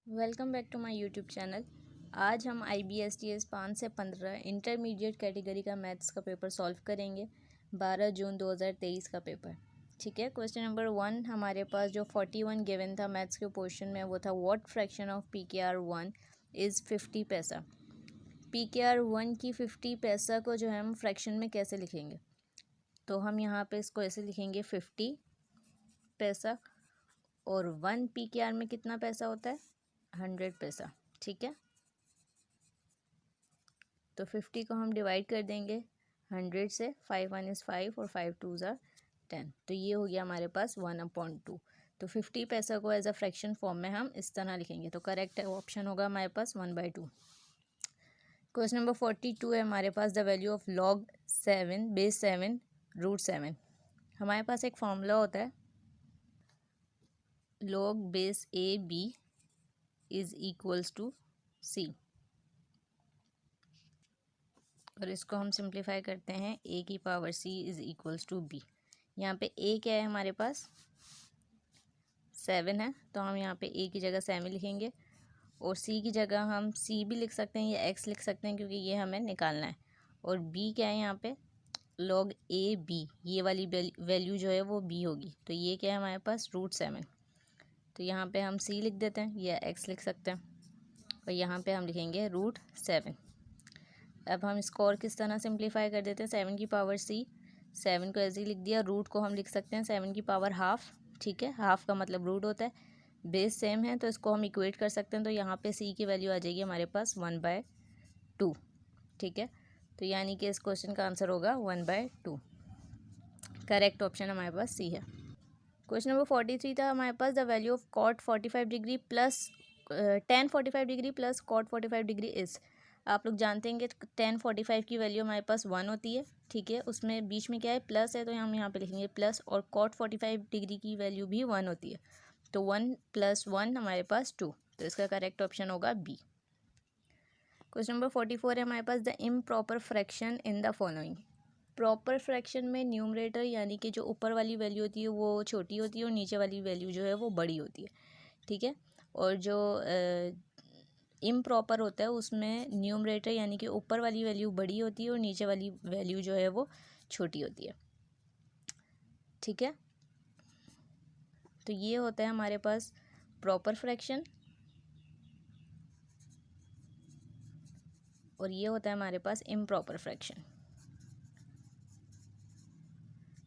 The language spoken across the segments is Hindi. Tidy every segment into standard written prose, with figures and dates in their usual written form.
Welcome back to my YouTube channel. आज हम IBSTS 5 से 15 इंटरमीडिएट कैटेगरी का मैथ्स का पेपर सॉल्व करेंगे। 12 जून 2023 का पेपर। ठीक है। क्वेश्चन नंबर 1 हमारे पास जो 41 गिवन था मैथ्स के पोर्शन में, वो था what fraction of PKR1 is 50 पैसा। PKR1 की 50 पैसा को जो है हम फ्रैक्शन में कैसे लिखेंगे, तो हम यहाँ पे इसको ऐसे लिखेंगे 50 पैसा, और 1 PKR में कितना पैसा होता है, 100 पैसा। ठीक है। तो 50 को हम डिवाइड कर देंगे 100 से। 5 1 इज़ 5 और 5 2 ज़ार 10। तो ये हो गया हमारे पास 1/2। तो 50 पैसा को एज अ फ्रैक्शन फॉर्म में हम इस तरह लिखेंगे। तो करेक्ट ऑप्शन होगा हमारे पास 1/2। क्वेश्चन नंबर 42 है हमारे पास, the value of log 7 base 7 root 7। हमारे पास एक फॉर्मूला होता है, log base AB is equals to C, और इसको हम सिंप्लीफाई करते हैं a की power c is equals to b। यहाँ पे a क्या है हमारे पास, 7 है, तो हम यहाँ पे a की जगह 7 लिखेंगे, और c की जगह हम c भी लिख सकते हैं या x लिख सकते हैं, क्योंकि ये हमें निकालना है। और b क्या है यहाँ पे, log a b, ये वाली वैल्यू जो है वो b होगी। तो ये क्या है हमारे पास, रूट 7। तो यहाँ पे हम c लिख देते हैं या x लिख सकते हैं, और यहाँ पे हम लिखेंगे रूट 7। अब हम इसको और किस तरह सिंप्लीफाई कर देते हैं, 7 की पावर c, 7 को ऐसे ही लिख दिया, रूट को हम लिख सकते हैं 7 की पावर हाफ। ठीक है, हाफ का मतलब रूट होता है, बेस सेम है तो इसको हम इक्वेट कर सकते हैं। तो यहाँ पे c की वैल्यू आ जाएगी हमारे पास 1/2। ठीक है, तो यानी कि इस क्वेश्चन का आंसर होगा 1/2। करेक्ट ऑप्शन हमारे पास c है। क्वेश्चन नंबर 43 था हमारे पास, the value of cot 45 degree plus tan 45 degree plus cot 45 degree is. आप लोग जानते हैं कि tan 45 की वैल्यू हमारे पास 1 होती है। ठीक है, उसमें बीच में क्या है, प्लस है, तो हम यहाँ पे लिखेंगे प्लस, और cot 45 डिग्री की वैल्यू भी 1 होती है। तो 1 + 1 हमारे पास 2। तो इसका करेक्ट ऑप्शन होगा बी। क्वेश्चन नंबर 44 है हमारे पास, the improper fraction in the following. Proper fraction में न्यूमरेटर यानी कि जो ऊपर वाली वैल्यू होती है वो छोटी होती है, और नीचे वाली वैल्यू जो है वो बड़ी होती है। ठीक है, और जो इम्प्रॉपर होता है उसमें न्यूमरेटर यानी कि ऊपर वाली वैल्यू बड़ी होती है और नीचे वाली वैल्यू जो है वो छोटी होती है। ठीक है, तो ये होता है हमारे पास प्रॉपर फ्रैक्शन, और ये होता है हमारे पास इम्प्रॉपर फ्रैक्शन।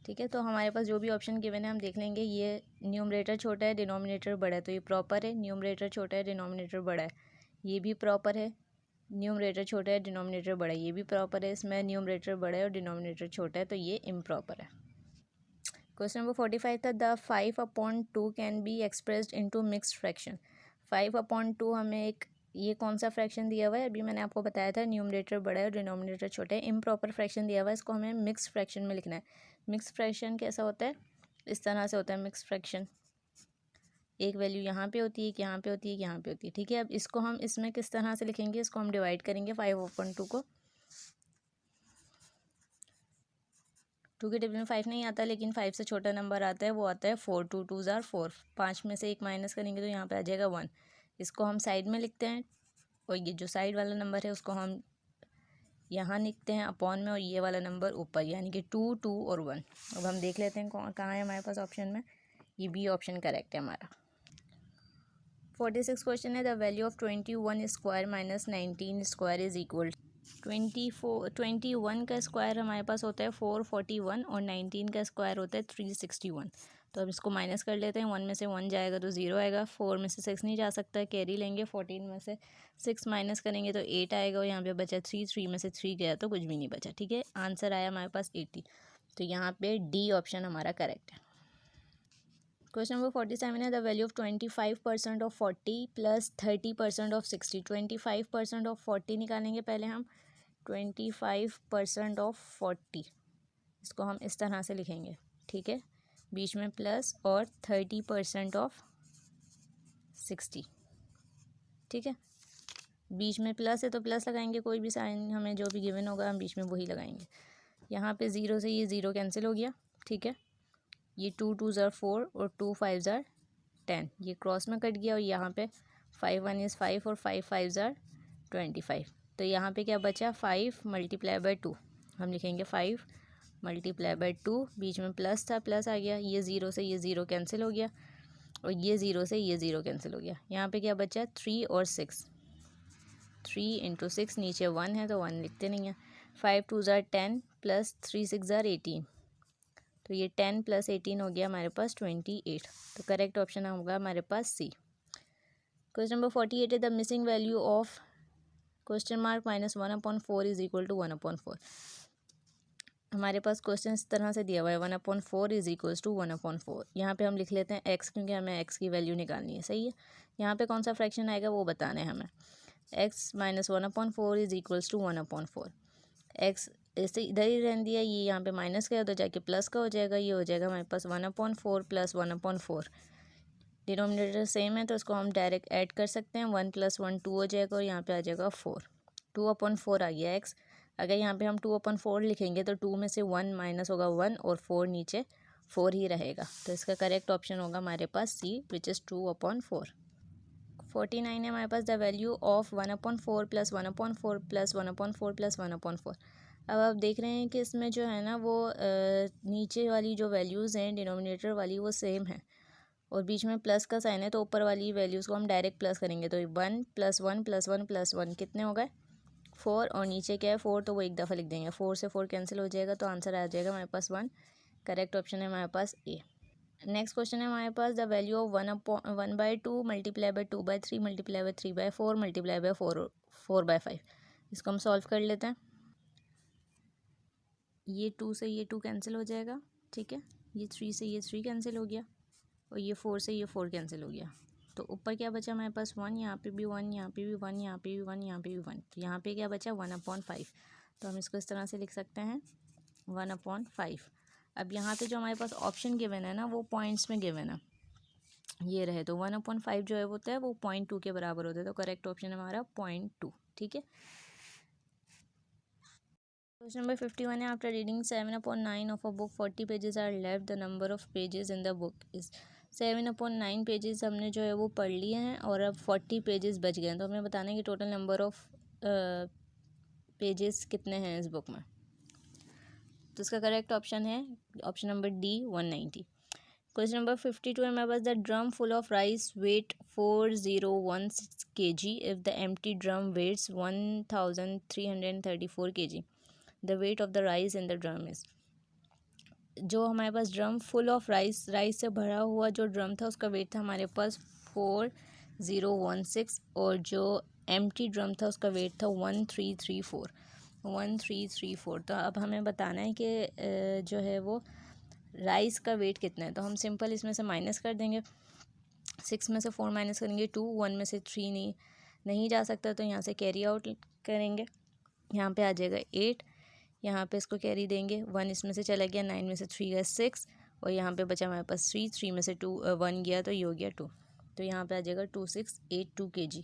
ठीक है, तो हमारे पास जो भी ऑप्शन गिवन है हम देख लेंगे। ये न्यूमरेटर छोटा है, डिनोमिनेटर बड़ा है, तो ये प्रॉपर है। न्यूमरेटर छोटा है, डिनोमिनेटर बड़ा है, ये भी प्रॉपर है। न्यूमरेटर छोटा है, डिनोमिनेटर बड़ा है, ये भी प्रॉपर है। इसमें न्यूमरेटर बड़ा है और डिनोमिनेटर छोटा है, तो ये इम्प्रॉपर है। क्वेश्चन नंबर 45 था, the 5/2 can be expressed into mixed fraction. 5/2 हमें एक ये कौन सा फ्रैक्शन दिया हुआ है, अभी मैंने आपको बताया था न्यूमरेटर बड़ा है और डिनोमिनेटर छोटा है। इम्प्रॉपर फ्रैक्शन दिया हुआ है, इसको हमें मिक्स फ्रैक्शन में लिखना है। मिक्स फ्रैक्शन कैसा होता है, इस तरह से होता है मिक्स फ्रैक्शन। एक वैल्यू यहाँ पे होती है, एक यहाँ पे होती है, एक यहाँ पे होती है। ठीक है, अब इसको हम इसमें किस तरह से लिखेंगे, इसको हम डिवाइड करेंगे 5/2 को। 2 के टेबल में 5 नहीं आता, लेकिन 5 से छोटा नंबर आता है, वो आता है 4। 2 2 ज़ार 4। 5 में से 1 माइनस करेंगे तो यहाँ पे आ जाएगा 1। इसको हम साइड में लिखते हैं, और ये जो साइड वाला नंबर है उसको हम यहाँ लिखते हैं अपॉन में, और ये वाला नंबर ऊपर, यानी कि 2 2 और 1। अब हम देख लेते हैं कहाँ है हमारे पास ऑप्शन में। ये बी ऑप्शन करेक्ट है हमारा। 46 क्वेश्चन है, the value of 21 square minus 19 square is equal 21 का स्क्वायर हमारे पास होता है 441, और 19 का स्क्वायर होता है 361। तो अब इसको माइनस कर लेते हैं, 1 में से 1 जाएगा तो 0 आएगा, 4 में से 6 नहीं जा सकता, कैरी लेंगे, 14 में से 6 माइनस करेंगे तो 8 आएगा, और यहाँ पे बचा 3, 3 में से 3 गया तो कुछ भी नहीं बचा। ठीक है, आंसर आया हमारे पास 80। तो यहाँ पे डी ऑप्शन हमारा करेक्ट है। क्वेश्चन नंबर 47 है, the value of 25% of 40 plus 30% of 60। 25% of 40 निकालेंगे पहले हम, 25% ऑफ 40, इसको हम इस तरह से लिखेंगे। ठीक है, बीच में प्लस, और 30% ऑफ 60। ठीक है, बीच में प्लस है तो प्लस लगाएंगे, कोई भी साइन हमें जो भी गिवन होगा हम बीच में वही लगाएंगे। यहाँ पे 0 से ये 0 कैंसिल हो गया। ठीक है, ये 2 2 ज़ार 4 और 2 5 ज़ार 10, ये क्रॉस में कट गया, और यहाँ पे 5 1 इज़ 5 और 5 5 ज़ार 25। तो यहाँ पे क्या बचा 5 मल्टीप्लाई बाय 2, हम लिखेंगे 5 मल्टीप्लाई बाय 2, बीच में प्लस था प्लस आ गया, ये ज़ीरो से ये ज़ीरो कैंसिल हो गया और ये ज़ीरो से ये ज़ीरो कैंसिल हो गया। यहाँ पे क्या बचा 3 और 6, 3 इंटू 6 नीचे 1 है तो 1 लिखते नहीं है। 5 2 ज़ार 10 प्लस 3 6 ज़ार 18, तो ये 10 प्लस 18 हो गया हमारे पास 28। तो करेक्ट ऑप्शन होगा हमारे पास सी। क्वेश्चन नंबर 48 है the missing value of question mark minus 1/4 is equal to 1/4। हमारे पास क्वेश्चन इस तरह से दिया हुआ है 1/4 इज इक्वल्स टू 1/4। यहाँ पे हम लिख लेते हैं एक्स, क्योंकि हमें एक्स की वैल्यू निकालनी है। सही है, यहाँ पे कौन सा फ्रैक्शन आएगा वो बताना है हमें। X minus 1/4 is equals to 1/4। X ऐसे इधर ही रहने दिया, ये यहाँ पे माइनस का है तो जाके प्लस का हो जाएगा, ये हो जाएगा हमारे पास 1/4 प्लस 1/4। डिनोमिनेटर सेम है तो इसको हम डायरेक्ट ऐड कर सकते हैं, 1 + 1 2 हो जाएगा और यहाँ पे आ जाएगा 4, 2/4 आ गया एक्स। अगर यहाँ पे हम 2/4 लिखेंगे तो 2 में से 1 माइनस होगा 1 और 4 नीचे 4 ही रहेगा। तो इसका करेक्ट ऑप्शन होगा हमारे पास सी, विच इज़ 2/4। 49 है हमारे पास the value of 1/4 plus 1/4 plus 1/4 plus 1/4। अब आप देख रहे हैं कि इसमें जो है ना वो नीचे वाली जो वैल्यूज़ हैं डिनोमिनेटर वाली वो सेम है और बीच में प्लस का साइन है, तो ऊपर वाली वैल्यूज़ को हम डायरेक्ट प्लस करेंगे। तो 1 + 1 + 1 + 1 कितने हो गए 4, और नीचे क्या है 4, तो वो एक दफ़ा लिख देंगे, 4 से 4 कैंसिल हो जाएगा तो आंसर आ जाएगा हमारे पास 1। करेक्ट ऑप्शन है हमारे पास ए। नेक्स्ट क्वेश्चन है हमारे पास the value of 1/2 multiply by 2/3 multiply by 3/4 multiply by 4/5। इसको हम सॉल्व कर लेते हैं। ये 2 से ये 2 कैंसिल हो जाएगा, ठीक है, ये 3 से ये 3 कैंसिल हो गया और ये 4 से ये 4 कैंसिल हो गया। तो ऊपर क्या बचा हमारे पास 1, यहाँ पे भी 1, यहाँ पे भी 1, यहाँ पे भी 1, यहाँ पे भी 1, तो यहाँ पे क्या बचा 1/5। तो हम इसको इस तरह से लिख सकते हैं 1/5। अब यहाँ पे जो हमारे पास ऑप्शन गिवन है ना वो पॉइंट्स में गिवन है, ये रहे तो 1/5 जो है वो होता है वो 0.2 के बराबर होता है। तो करेक्ट ऑप्शन है हमारा 0.2, ठीक है। क्वेश्चन नंबर 51 है after reading 7/9 of a book 40 pages are left the number of pages in the book is 7/9 pages हमने जो है वो पढ़ लिए हैं और अब 40 पेजेस बच गए हैं। तो हमें बताना है कि टोटल नंबर ऑफ पेजेस कितने हैं इस बुक में। तो इसका करेक्ट ऑप्शन है option number D 190। Question number 52 है हमारे पास the drum full of rice weight 4016 kg if the empty drum weights 1334 kg the weight of the rice in the drum is. जो हमारे पास ड्रम फुल ऑफ राइस से भरा हुआ जो ड्रम था उसका वेट था हमारे पास 4016 और जो एम्प्टी ड्रम था उसका वेट था 1334। तो अब हमें बताना है कि जो है वो राइस का वेट कितना है। तो हम सिंपल इसमें से माइनस कर देंगे, 6 में से 4 माइनस करेंगे 2, 1 में से 3 नहीं जा सकता तो यहाँ से कैरी आउट करेंगे, यहाँ पे आ जाएगा 8, यहाँ पे इसको कैरी देंगे 1 इसमें से चला गया, 9 में से 3 गया 6 और यहाँ पे बचा हमारे पास 3 में से 1 गया तो ये हो गया 2, तो यहाँ पे आ जाएगा 2682 kg।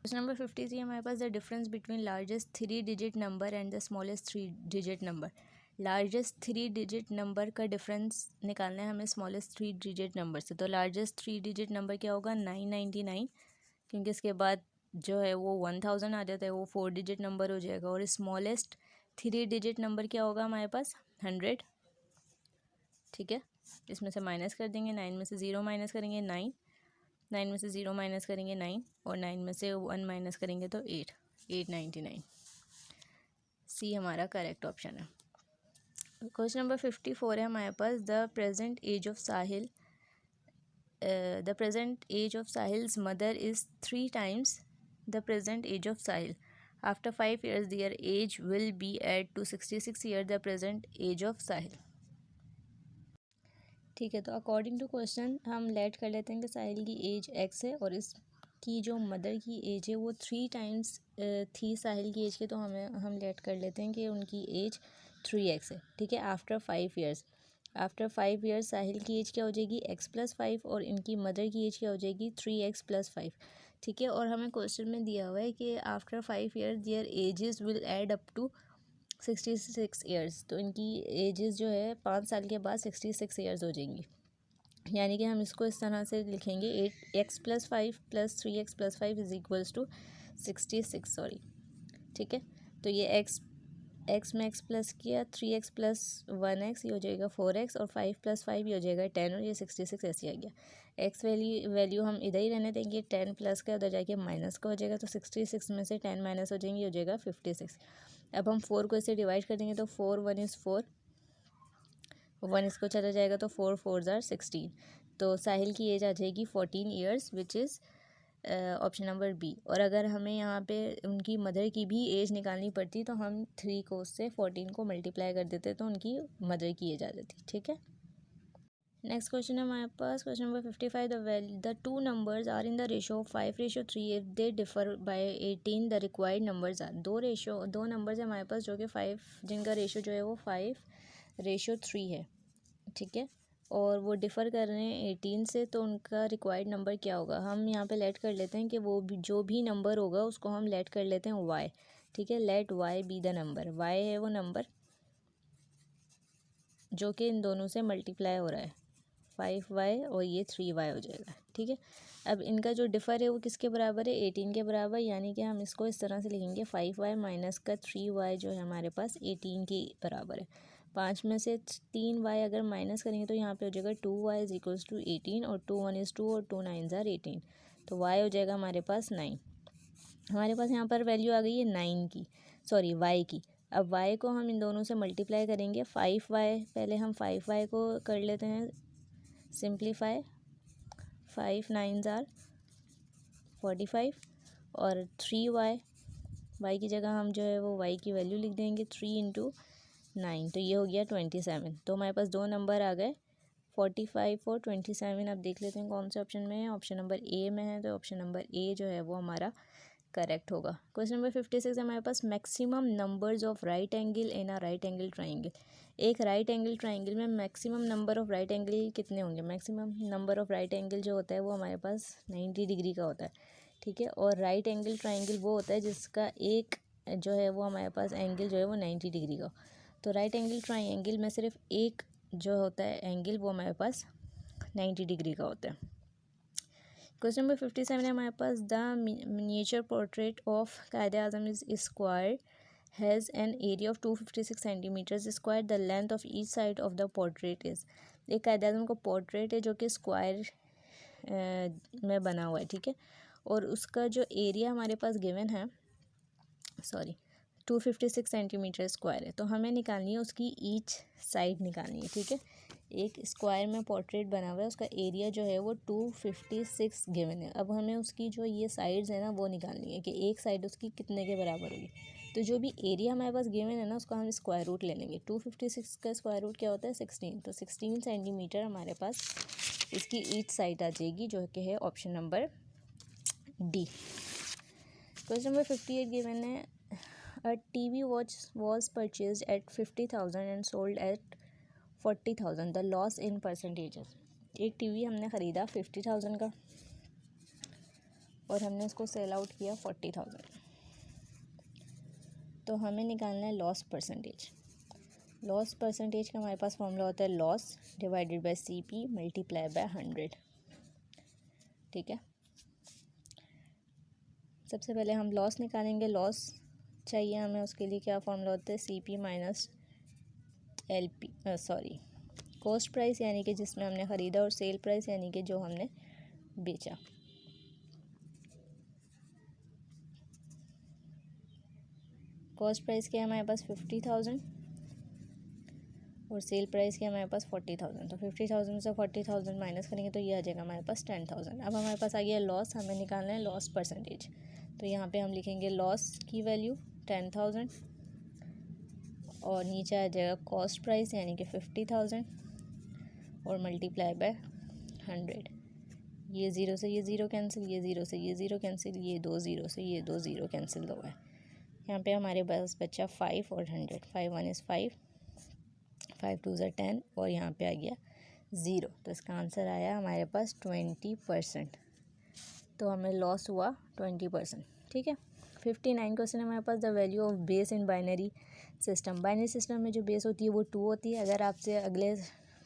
क्वेश्चन नंबर 53 हमारे पास the difference between largest 3 digit number and the smallest 3 digit number. Largest 3 digit number का डिफरेंस निकालना है हमें स्मॉलेस्ट 3 डिजिट नंबर से। तो लार्जेस्ट 3 डिजिट नंबर क्या होगा 999, क्योंकि इसके बाद जो है वो 1000 आ जाता है, वो 4 डिजिट नंबर हो जाएगा। और स्मॉलेस्ट 3 डिजिट नंबर क्या होगा हमारे पास 100, ठीक है। इसमें से माइनस कर देंगे, 9 में से 0 माइनस करेंगे 9, 9 में से 0 माइनस करेंगे 9 और 9 में से 1 माइनस करेंगे तो 899। सी हमारा करेक्ट ऑप्शन है। क्वेश्चन नंबर 54 है हमारे पास the present age of Sahil Sahil's mother is 3 times the present age of Sahil. After 5 years their age will be at to 66 years the present age of Sahil. ठीक है, तो अकॉर्डिंग टू क्वेश्चन हम लेट कर लेते हैं कि साहिल की एज एक्स है और इसकी जो मदर की एज है वो 3 times थी साहिल की एज के, तो हम लेट कर लेते हैं कि उनकी एज 3x है, ठीक है। आफ्टर 5 years साहिल की एज क्या हो जाएगी x+5 और इनकी मदर की एज क्या हो जाएगी 3x + 5, ठीक है। और हमें क्वेश्चन में दिया हुआ है कि after 5 years their ages will add up to 66 years, तो इनकी एजेस जो है 5 साल के बाद 66 years हो जाएंगी। यानी कि हम इसको इस तरह से लिखेंगे 8x+5 + 3x+5 is equals to 66, sorry, ठीक है। तो ये एक्स में एक्स प्लस किया, 3x + 1x ये हो जाएगा 4x, और 5 + 5 ये हो जाएगा 10, और ये 66 ऐसे आ गया। एक्स वैल्यू हम इधर ही रहने देंगे, 10 प्लस का उधर जाके माइनस का हो जाएगा, तो 66 में से 10 माइनस हो जाएंगे, हो जाएगा 56। अब हम 4 को इसे डिवाइड कर देंगे, तो 4 1 इज़ 4, 1 इसको चला जाएगा, तो 4 4 ज़ार 16। तो साहिल की एज आ जाएगी 14 years, which is option number B. और अगर हमें यहाँ पे उनकी मदर की भी एज निकालनी पड़ती तो हम 3 को उससे 14 को मल्टीप्लाई कर देते तो उनकी मदर की एज आ जाती, ठीक है। नेक्स्ट क्वेश्चन है हमारे पास question number 55। The two numbers are in the ratio of 5:3 if they differ by 18 the required numbers are. दो नंबर्स है हमारे पास जो कि 5, जिनका रेशो जो है वो 5:3 है, ठीक है, और वो डिफ़र कर रहे हैं 18 से, तो उनका रिक्वायर्ड नंबर क्या होगा। हम यहाँ पे लेट कर लेते हैं कि वो भी जो भी नंबर होगा उसको हम लेट कर लेते हैं y, ठीक है। Let y be the number, y है वो नंबर जो कि इन दोनों से मल्टीप्लाई हो रहा है, 5y और ये 3y हो जाएगा, ठीक है। अब इनका जो डिफ़र है वो किसके बराबर है, 18 के बराबर, यानी कि हम इसको इस तरह से लिखेंगे 5y माइनस का 3y जो है हमारे पास 18 के बराबर है। 5 में से 3y अगर माइनस करेंगे तो यहाँ पे हो जाएगा 2y इज इक्वल्स टू 18, और 2 1 इज़ 2 और 2 9 ज़ार 18, तो y हो जाएगा हमारे पास 9। हमारे पास यहाँ पर वैल्यू आ गई है 9 की, सॉरी y की। अब y को हम इन दोनों से मल्टीप्लाई करेंगे, 5y, पहले हम 5y को कर लेते हैं सिंप्लीफाई, 5 9 ज़ार 45, और 3y की जगह हम जो है वो y की वैल्यू लिख देंगे 3 × 9, तो ये हो गया 27। तो हमारे पास दो नंबर आ गए 45 और 27। अब देख लेते हैं कौन से ऑप्शन में है, ऑप्शन नंबर ए में है, तो ऑप्शन नंबर ए जो है वो हमारा करेक्ट होगा। क्वेश्चन नंबर 56 है हमारे पास maximum numbers of right angle in a right angle triangle. एक राइट एंगल ट्राइंगल में maximum number of right angle कितने होंगे। Maximum number of right angle जो होता है वो हमारे पास 90 डिग्री का होता है, ठीक है। और राइट एंगल ट्राइंगल वो होता है जिसका एक जो है वो हमारे पास एंगल जो है वो 90 डिग्री का। तो राइट एंगल ट्राइंगल में सिर्फ एक जो होता है एंगल वो हमारे पास 90 डिग्री का होता है। क्वेश्चन नंबर 57 है हमारे पास the miniature portrait of Quaid-e-Azam is square has an area of 256 centimetres square, the length of each side of the portrait is. एक कायद-ए-आज़म का पोर्ट्रेट है जो कि स्क्वायर में बना हुआ है, ठीक है, और उसका जो एरिया हमारे पास गिवन है, सॉरी 256 सेंटीमीटर स्क्वायर है, तो हमें निकालनी है उसकी ईच साइड निकालनी है, ठीक है। एक स्क्वायर में पोर्ट्रेट बना हुआ है, उसका एरिया जो है वो 256 गिवन है। अब हमें उसकी जो ये साइड्स है ना वो निकालनी है कि एक साइड उसकी कितने के बराबर होगी। तो जो भी एरिया हमारे पास गिवन है ना उसका हम स्क्वायर रूट ले लेंगे। 256 का स्क्वायर रूट क्या होता है 16, तो 16 सेंटीमीटर हमारे पास इसकी ईच साइड आ जाएगी, जो कि है option number D. Question number 58 given है a TV watch was purchased at 50,000 and sold at 40,000, the loss in percentages. एक टीवी हमने ख़रीदा 50,000 का और हमने उसको सेल आउट किया 40,000, तो हमें निकालना है लॉस परसेंटेज। लॉस परसेंटेज का हमारे पास फॉर्मूला होता है loss divided by CP multiply by 100, ठीक है। सबसे पहले हम लॉस निकालेंगे। लॉस चाहिए हमें, उसके लिए क्या फॉर्मूला होता है CP minus LP, sorry cost price यानी कि जिसमें हमने ख़रीदा, और सेल प्राइस यानी कि जो हमने बेचा। कॉस्ट प्राइस क्या है हमारे पास 50,000 और सेल प्राइस क्या है हमारे पास 40,000, तो 50,000 से 40,000 माइनस करेंगे तो ये आ जाएगा हमारे पास 10,000। अब हमारे पास आ गया लॉस, हमें निकालना है लॉस परसेंटेज। तो यहाँ पे हम लिखेंगे लॉस की वैल्यू 10,000 और नीचे आ जाएगा कॉस्ट प्राइस यानी कि 50,000 और मल्टीप्लाई बाय 100। ये ज़ीरो से ये ज़ीरो कैंसिल, ये ज़ीरो से ये ज़ीरो कैंसिल, ये दो ज़ीरो से ये दो ज़ीरो कैंसिल हुआ है। यहाँ पे हमारे पास बचा 5 और 100, 5 1 इज़ 5, 5 2 ज़ा 10 और यहाँ पे आ गया 0, तो इसका आंसर आया हमारे पास 20%। तो हमें लॉस हुआ 20%, ठीक है। 59 क्वेश्चन है हमारे पास the value of base in binary system. Binary system में जो बेस होती है वो 2 होती है। अगर आपसे अगले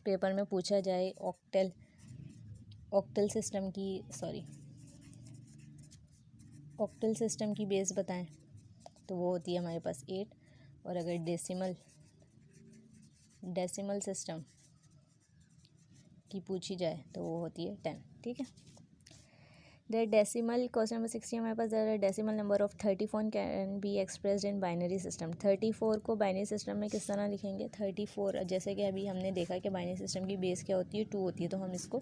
पेपर में पूछा जाए ऑक्टल ऑक्टल सिस्टम की बेस बताएं तो वो होती है हमारे पास 8, और अगर डेसिमल सिस्टम की पूछी जाए तो वो होती है 10। ठीक है। द डेसिमल, क्वेश्चन नंबर 60 हमारे पास, the decimal number of 34 can be expressed in binary system. 34 को बाइनरी सिस्टम में किस तरह लिखेंगे? 34 जैसे कि अभी हमने देखा कि बाइनरी सिस्टम की बेस क्या होती है? 2 होती है, तो हम इसको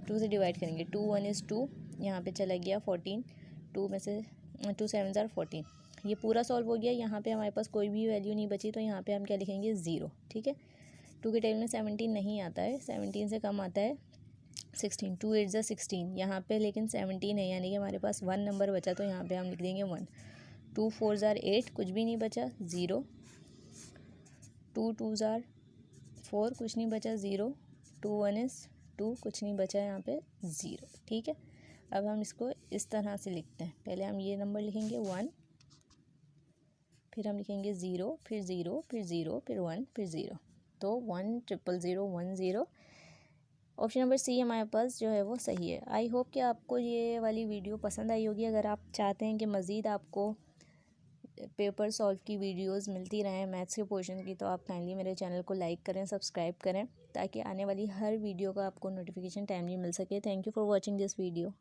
2 से डिवाइड करेंगे। 2 1 इज़ 2, यहाँ पे चला गया 14, 2 में से 2 7 ज़ार 14। ये पूरा सॉल्व हो गया। यहाँ पे हमारे पास कोई भी वैल्यू नहीं बची, तो यहाँ पे हम क्या लिखेंगे? 0। ठीक है। 2 के टेबल में 17 नहीं आता है, 17 से कम आता है 16। 2 8 ज़ा 16, यहाँ पे लेकिन 17 है, यानी कि हमारे पास 1 नंबर बचा, तो यहाँ पे हम लिख देंगे 1। 2 4 ज़ार 8, कुछ भी नहीं बचा, 0। 2 2 ज़ार 4, कुछ नहीं बचा, 0। 2 1 इज़ 2, कुछ नहीं बचा, यहाँ पे 0। ठीक है। अब हम इसको इस तरह से लिखते हैं। पहले हम ये नंबर लिखेंगे 1, फिर हम लिखेंगे 0, फिर 0, फिर 0, फिर 1, फिर 0, तो 1 0 0 1 0। ऑप्शन नंबर सी हमारे पास जो है वो सही है। आई होप कि आपको ये वाली वीडियो पसंद आई होगी। अगर आप चाहते हैं कि मज़ीद आपको पेपर सॉल्व की वीडियोस मिलती रहें मैथ्स के पोर्शन की, तो आप काइंडली मेरे चैनल को लाइक करें, सब्सक्राइब करें, ताकि आने वाली हर वीडियो का आपको नोटिफिकेशन टाइमली मिल सके। Thank you for watching this video.